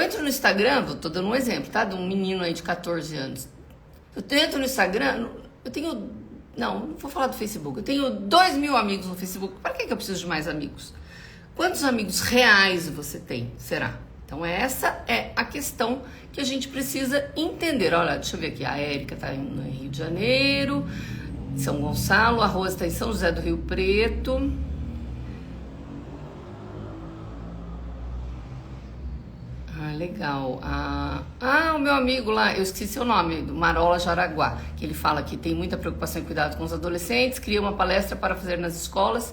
entro no Instagram, tô dando um exemplo, tá? De um menino aí de 14 anos. Eu entro no Instagram, não vou falar do Facebook. Eu tenho 2.000 amigos no Facebook. Para que eu preciso de mais amigos? Quantos amigos reais você tem? Será? Então essa é a questão que a gente precisa entender. Olha, deixa eu ver aqui. A Érica está no Rio de Janeiro, São Gonçalo. A Rosa está em São José do Rio Preto. Legal. O meu amigo lá, eu esqueci seu nome, do Marola Jaraguá, que ele fala que tem muita preocupação e cuidado com os adolescentes, cria uma palestra para fazer nas escolas,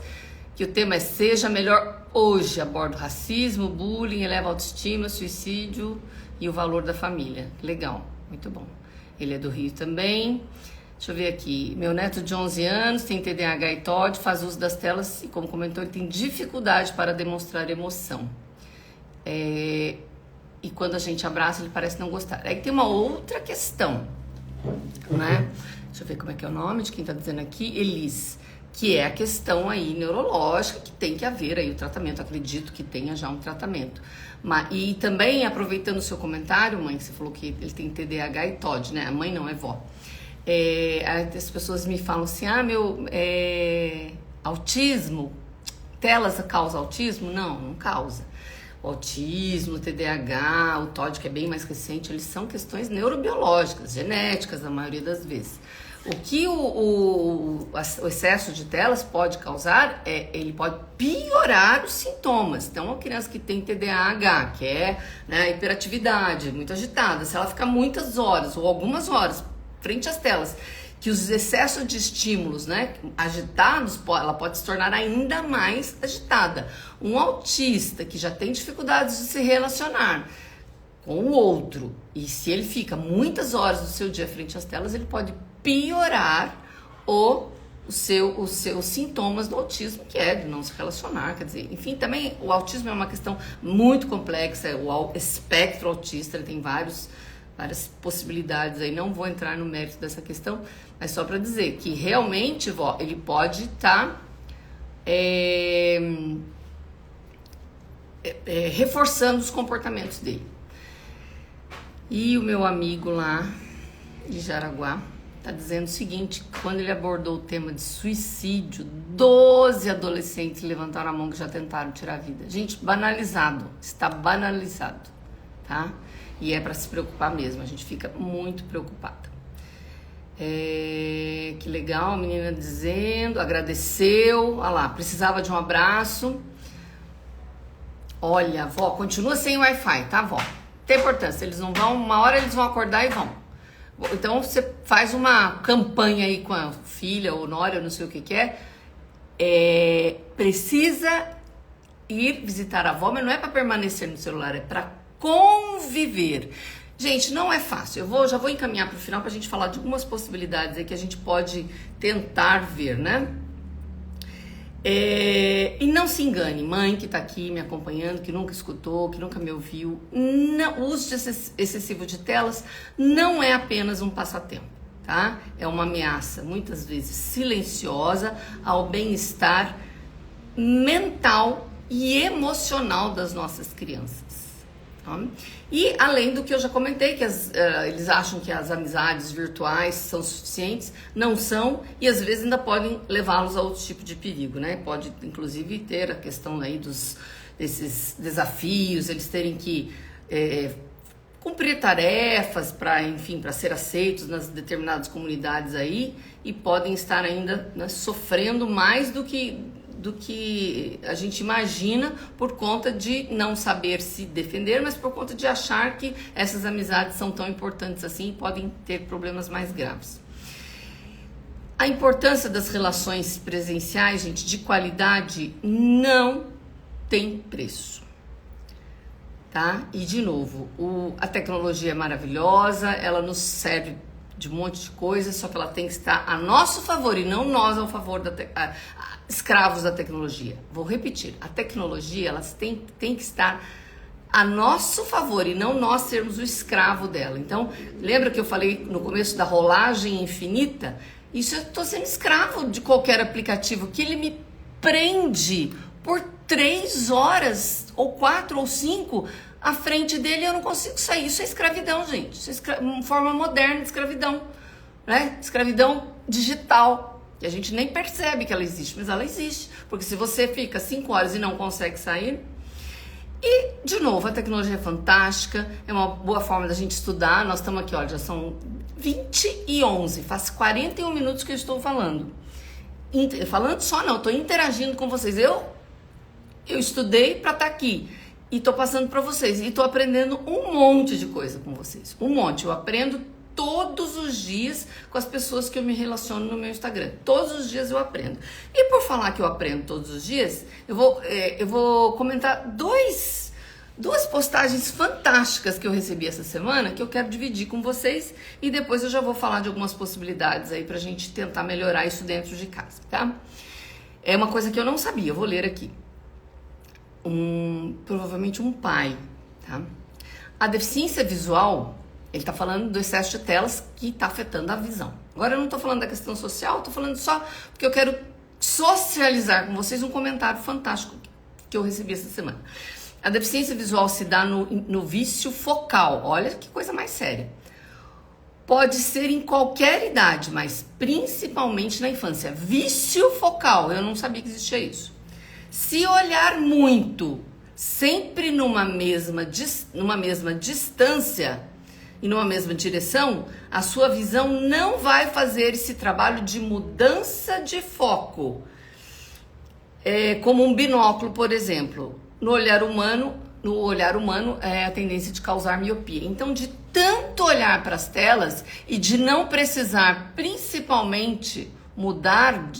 que o tema é Seja Melhor Hoje, aborda o racismo, bullying, eleva a autoestima, suicídio e o valor da família. Legal, muito bom. Ele é do Rio também. Deixa eu ver aqui. Meu neto de 11 anos tem TDAH e TOD, faz uso das telas e, como comentou, ele tem dificuldade para demonstrar emoção. E quando a gente abraça, ele parece não gostar. Aí tem uma outra questão, né? Deixa eu ver como é que é o nome de quem tá dizendo aqui. Elis, que é a questão aí neurológica, que tem que haver aí o tratamento. Acredito que tenha já um tratamento. E também, aproveitando o seu comentário, mãe, que você falou que ele tem TDAH e TOD, né? A mãe não é vó. As pessoas me falam assim, autismo, telas causa autismo? Não causa. O autismo, o TDAH, o TOD, que é bem mais recente, eles são questões neurobiológicas, genéticas, na maioria das vezes. O que o excesso de telas pode causar ele pode piorar os sintomas. Então, uma criança que tem TDAH, que é, né, hiperatividade, muito agitada, se ela ficar muitas horas ou algumas horas frente às telas, que os excessos de estímulos, né, agitados, ela pode se tornar ainda mais agitada. Um autista que já tem dificuldades de se relacionar com o outro, e se ele fica muitas horas do seu dia frente às telas, ele pode piorar os seus sintomas do autismo, que é de não se relacionar, quer dizer, enfim, também o autismo é uma questão muito complexa, o espectro autista, ele tem várias possibilidades aí, não vou entrar no mérito dessa questão, mas só para dizer que realmente, vó, ele pode estar reforçando os comportamentos dele. E o meu amigo lá de Jaraguá tá dizendo o seguinte, quando ele abordou o tema de suicídio, 12 adolescentes levantaram a mão que já tentaram tirar a vida. Gente, banalizado, está banalizado, tá? E é para se preocupar mesmo, a gente fica muito preocupada. Que legal, a menina dizendo, agradeceu, olha lá, precisava de um abraço. Olha, vó, continua sem Wi-Fi, tá, vó? Tem importância, eles não vão, uma hora eles vão acordar e vão. Então você faz uma campanha aí com a filha ou nora, eu não sei o que é. Precisa ir visitar a avó, mas não é para permanecer no celular, é para conviver. Gente, não é fácil. Já vou encaminhar para o final para a gente falar de algumas possibilidades aí que a gente pode tentar ver, né? E não se engane, mãe que tá aqui me acompanhando, que nunca escutou, que nunca me ouviu, o uso excessivo de telas não é apenas um passatempo, tá? É uma ameaça, muitas vezes silenciosa, ao bem-estar mental e emocional das nossas crianças. Tá? E além do que eu já comentei, que eles acham que as amizades virtuais são suficientes, não são, e às vezes ainda podem levá-los a outro tipo de perigo, né? Pode inclusive ter a questão aí desses desafios, eles terem que cumprir tarefas para, enfim, para ser aceitos nas determinadas comunidades aí, e podem estar ainda, né, sofrendo mais do que a gente imagina por conta de não saber se defender, mas por conta de achar que essas amizades são tão importantes assim e podem ter problemas mais graves. A importância das relações presenciais, gente, de qualidade, não tem preço, tá? E de novo, a tecnologia é maravilhosa, ela nos serve de um monte de coisa, só que ela tem que estar a nosso favor e não nós ao favor escravos da tecnologia. Vou repetir, a tecnologia elas tem que estar a nosso favor e não nós sermos o escravo dela. Então, lembra que eu falei no começo da rolagem infinita? Isso eu estou sendo escravo de qualquer aplicativo que ele me prende por 3 horas, ou 4 ou 5 à frente dele, eu não consigo sair. Isso é escravidão, gente. Isso é uma forma moderna de escravidão, né? Escravidão digital. E a gente nem percebe que ela existe, mas ela existe. Porque se você fica 5 horas e não consegue sair... E, de novo, a tecnologia é fantástica, é uma boa forma da gente estudar. Nós estamos aqui, olha, já são 20h11, faz 41 minutos que eu estou falando. Falando só não, estou interagindo com vocês. Eu estudei para estar aqui e estou passando para vocês. E estou aprendendo um monte de coisa com vocês. Um monte. Eu aprendo todos os dias com as pessoas que eu me relaciono no meu Instagram. Todos os dias eu aprendo. E por falar que eu aprendo todos os dias, eu vou comentar duas postagens fantásticas que eu recebi essa semana, que eu quero dividir com vocês, e depois eu já vou falar de algumas possibilidades aí pra gente tentar melhorar isso dentro de casa, tá? É uma coisa que eu não sabia, eu vou ler aqui. Provavelmente um pai, tá? A deficiência visual, ele tá falando do excesso de telas que tá afetando a visão. Agora eu não tô falando da questão social, tô falando só porque eu quero socializar com vocês um comentário fantástico que eu recebi essa semana. A deficiência visual se dá no vício focal. Olha que coisa mais séria. Pode ser em qualquer idade, mas principalmente na infância. Vício focal, eu não sabia que existia isso. Se olhar muito, sempre numa mesma distância e numa mesma direção, a sua visão não vai fazer esse trabalho de mudança de foco. Como um binóculo, por exemplo. No olhar humano, é a tendência de causar miopia. Então, de tanto olhar para as telas e de não precisar, principalmente, mudar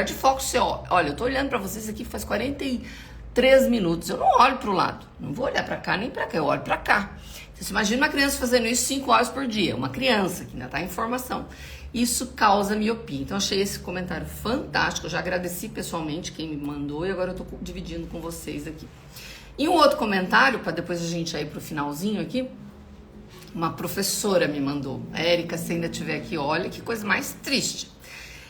de foco. Olha, eu tô olhando para vocês aqui faz 43 minutos. Eu não olho para o lado. Não vou olhar para cá nem para cá. Eu olho para cá. Você imagina uma criança fazendo isso 5 horas por dia. Uma criança que ainda está em formação. Isso causa miopia. Então, achei esse comentário fantástico. Eu já agradeci pessoalmente quem me mandou e agora eu tô dividindo com vocês aqui. E um outro comentário, para depois a gente ir pro finalzinho aqui, uma professora me mandou. A Érica, se ainda estiver aqui, olha que coisa mais triste.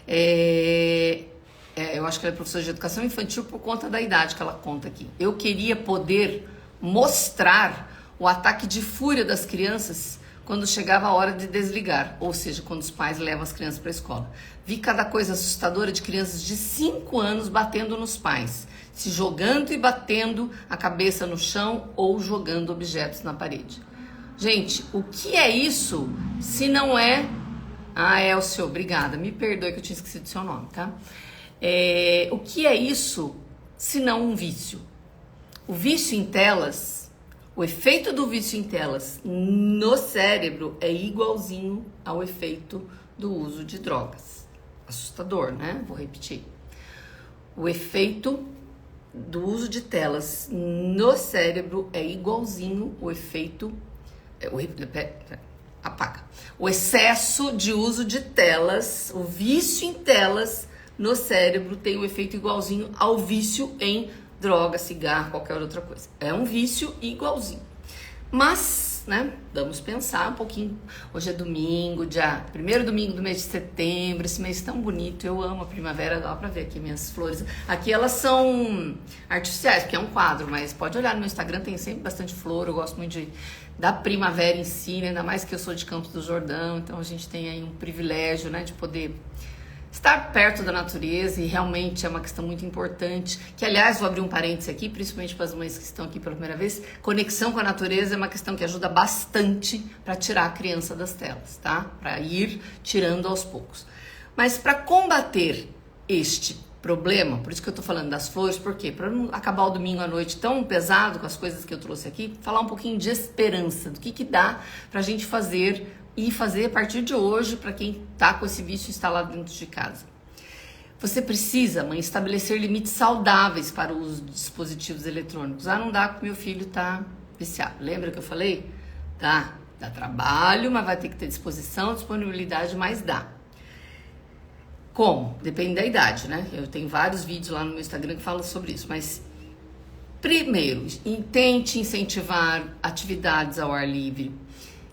Eu acho que ela é professora de educação infantil por conta da idade que ela conta aqui. Eu queria poder mostrar o ataque de fúria das crianças quando chegava a hora de desligar, ou seja, quando os pais levam as crianças para a escola. Vi cada coisa assustadora de crianças de 5 anos batendo nos pais, se jogando e batendo a cabeça no chão ou jogando objetos na parede. Gente, o que é isso se não é... Elcio, obrigada, me perdoe que eu tinha esquecido o seu nome, tá? O que é isso se não um vício? O vício em telas... O efeito do vício em telas no cérebro é igualzinho ao efeito do uso de drogas. Assustador, né? Vou repetir. O efeito do uso de telas no cérebro é igualzinho ao efeito Apaga. O excesso de uso de telas, o vício em telas no cérebro tem um efeito igualzinho ao vício em droga, cigarro, qualquer outra coisa. É um vício igualzinho. Mas, né, vamos pensar um pouquinho. Hoje é domingo, primeiro domingo do mês de setembro, esse mês tão bonito, eu amo a primavera, dá pra ver aqui minhas flores. Aqui elas são artificiais, porque é um quadro, mas pode olhar no meu Instagram, tem sempre bastante flor, eu gosto muito da primavera em si, né? Ainda mais que eu sou de Campos do Jordão, então a gente tem aí um privilégio, né, de poder estar perto da natureza, e realmente é uma questão muito importante, que aliás, vou abrir um parêntese aqui, principalmente para as mães que estão aqui pela primeira vez, conexão com a natureza é uma questão que ajuda bastante para tirar a criança das telas, tá? Para ir tirando aos poucos. Mas para combater este problema, por isso que eu tô falando das flores, por quê? Para não acabar o domingo à noite tão pesado com as coisas que eu trouxe aqui, falar um pouquinho de esperança, do que dá pra gente fazer e fazer a partir de hoje para quem tá com esse vício instalado dentro de casa. Você precisa, mãe, estabelecer limites saudáveis para o uso de dispositivos eletrônicos. Ah, não dá porque meu filho tá viciado. Lembra que eu falei? Dá trabalho, mas vai ter que ter disposição, disponibilidade, mas dá. Como? Depende da idade, né? Eu tenho vários vídeos lá no meu Instagram que falam sobre isso, mas primeiro, tente incentivar atividades ao ar livre.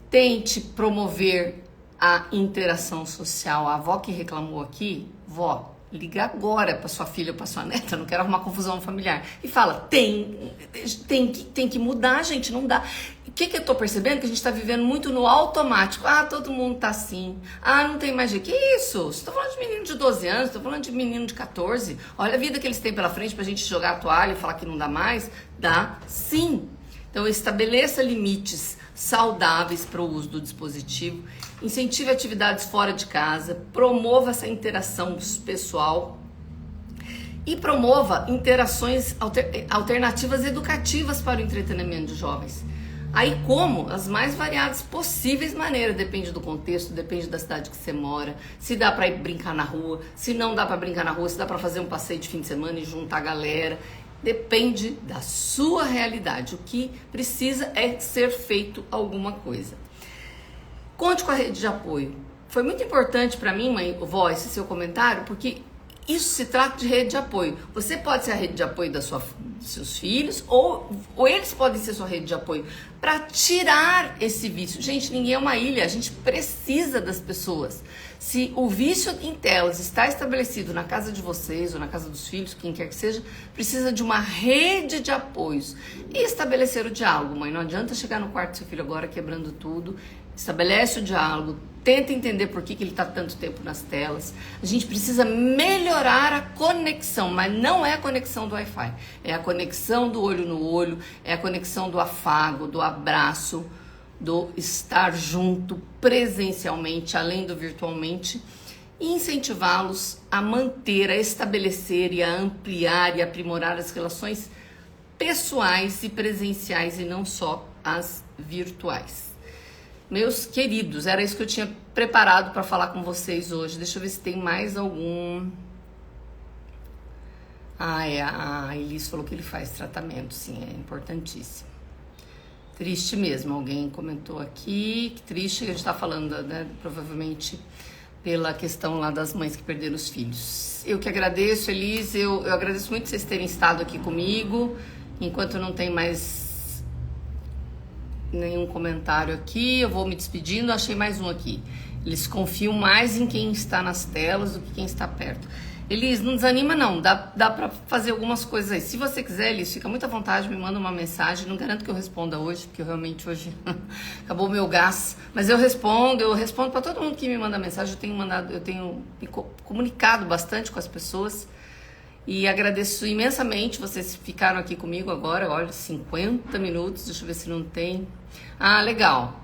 Tente promover a interação social. A avó que reclamou aqui, vó, liga agora para sua filha ou para sua neta, não quero arrumar confusão familiar. E fala, tem que mudar, gente, não dá. O que eu tô percebendo? Que a gente tá vivendo muito no automático. Ah, todo mundo tá assim. Ah, não tem mais jeito. Que isso? Você tá falando de menino de 12 anos, tô falando de menino de 14. Olha a vida que eles têm pela frente pra gente jogar a toalha e falar que não dá mais. Dá sim. Então, estabeleça limites saudáveis para o uso do dispositivo, incentive atividades fora de casa, promova essa interação pessoal e promova interações alternativas educativas para o entretenimento de jovens. Aí como? As mais variadas possíveis maneiras, depende do contexto, depende da cidade que você mora, se dá para ir brincar na rua, se não dá para brincar na rua, se dá para fazer um passeio de fim de semana e juntar a galera. Depende da sua realidade. O que precisa é ser feito alguma coisa. Conte com a rede de apoio. Foi muito importante para mim, mãe, vó, esse seu comentário, porque isso se trata de rede de apoio. Você pode ser a rede de apoio dos seus filhos, ou eles podem ser sua rede de apoio para tirar esse vício. Gente, ninguém é uma ilha, a gente precisa das pessoas. Se o vício em telas está estabelecido na casa de vocês ou na casa dos filhos, quem quer que seja, precisa de uma rede de apoios e estabelecer o diálogo. Mãe, não adianta chegar no quarto do seu filho agora quebrando tudo. Estabelece o diálogo, tenta entender por que ele está tanto tempo nas telas. A gente precisa melhorar a conexão, mas não é a conexão do Wi-Fi, é a conexão do olho no olho, é a conexão do afago, do abraço, do estar junto presencialmente, além do virtualmente, e incentivá-los a manter, a estabelecer e a ampliar e aprimorar as relações pessoais e presenciais e não só as virtuais. Meus queridos, era isso que eu tinha preparado para falar com vocês hoje. Deixa eu ver se tem mais algum. A Elis falou que ele faz tratamento, sim, é importantíssimo. Triste mesmo, alguém comentou aqui, que triste, a gente tá falando, né, provavelmente pela questão lá das mães que perderam os filhos. Eu que agradeço, Elis, eu agradeço muito vocês terem estado aqui comigo, enquanto não tem mais nenhum comentário aqui, eu vou me despedindo. Achei mais um aqui. Eles confiam mais em quem está nas telas do que quem está perto. Elis, não desanima não, dá pra fazer algumas coisas aí. Se você quiser, Elis, fica muito à vontade, me manda uma mensagem. Não garanto que eu responda hoje, porque eu realmente hoje acabou o meu gás. Mas eu respondo para todo mundo que me manda mensagem. Eu tenho me comunicado bastante com as pessoas. E agradeço imensamente, vocês ficaram aqui comigo agora, olha, 50 minutos, deixa eu ver se não tem. Ah, legal.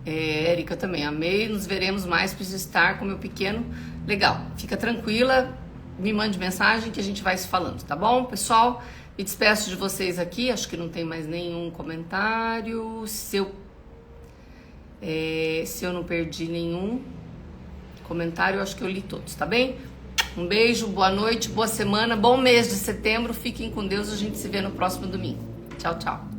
Érica também, amei, nos veremos mais, preciso estar com meu pequeno. Legal, fica tranquila, me mande mensagem que a gente vai se falando, tá bom, pessoal? Me despeço de vocês aqui, acho que não tem mais nenhum comentário. Se eu não perdi nenhum comentário, acho que eu li todos, tá bem? Um beijo, boa noite, boa semana, bom mês de setembro, fiquem com Deus, a gente se vê no próximo domingo. Tchau, tchau.